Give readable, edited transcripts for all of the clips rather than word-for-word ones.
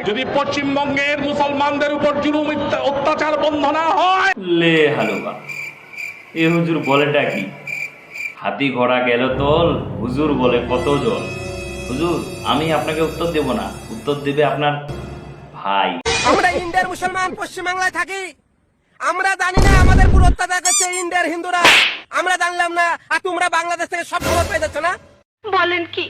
যদি পশ্চিমবঙ্গের মুসলমানদের উপর জুলুম অত্যাচার বন্ধ না হয়। লে হালুয়া, এ হুজুর বলেটা কি? হাতি ঘোড়া গেল তোল, হুজুর বলে কত জল। হুজুর, আমি আপনাকে উত্তর দেব না, উত্তর দেবে আপনার ভাই। আমরা ইন্ডিয়ার মুসলমান পশ্চিমবাংলায় থাকি, আমরা জানি না আমাদের পুরো অত্যাচার করছে ইন্ডিয়ার হিন্দুরা, আমরা জানলাম না, আর তোমরা বাংলাদেশ থেকে সব খবর পেয়ে যাচ্ছ না। বলেন কি?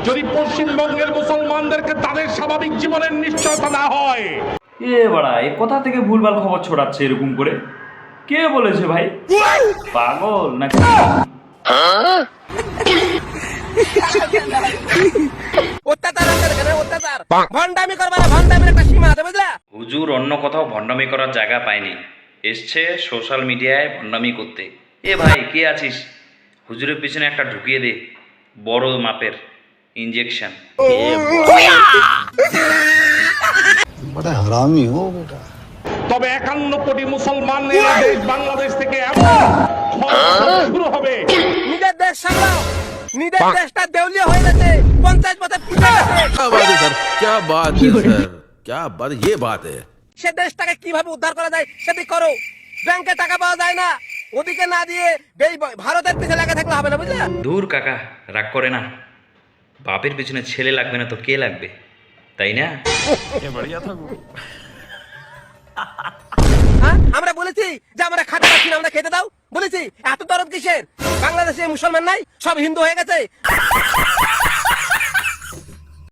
যদি পশ্চিমবঙ্গের মুসলমানদেরকে তাদের স্বাভাবিক জীবনের নিশ্চয়তা না হয়। এ বাড়া, এ কোথা থেকে ভুলভাল খবর ছড়াচ্ছে এরকম করে? কে বলেছে ভাই? পাগল নাকি? অত্যাচার হচ্ছে এখানে, অত্যাচার। ভণ্ডামি করবা না, ভণ্ডামির একটা সীমা আছে, বুঝলা? হুজুর অন্য কোথাও ভণ্ডামি করার জায়গা পায়নি, এসছে সোশ্যাল মিডিয়ায় ভণ্ডামি করতে। এ ভাই, কে আছিস? হুজুরের পিছনে একটা ঢুকিয়ে দে, বড় মাপের ইঞ্জেকশন। बड़ा हरामी हो बेटा। তবে 51 কোটি মুসলমানের দেশ বাংলাদেশ থেকে এমন শুরু হবে। নিজের দেশ সামলাও, নিজের দেশটা দেউলিয়া হয়ে গেছে, 50 বছর পিছিয়ে গেছে। क्या बात है सर, क्या बात है सर, क्या बात, ये बात है। সে দেশটাকে কিভাবে উদ্ধার করা যায় সেটি করো। ব্যাংকে টাকা পাওয়া যায় না, ওদিকে না দিয়ে ভারতের পিছনে লেগে থাকলে হবে না, বুঝলা? দূর কাকা, রাগ করে না। বাপের পিছনে ছেলে লাগবে না তো কে লাগবে, তাই না? হ্যাঁ, আমরা বলেছি যে আমরা খাতে পাচ্ছি না, আমরা খেতে দাও, বলেছি। এত দরদ কিসের? বাংলাদেশে মুসলমান নাই, সব হিন্দু হয়ে গেছে।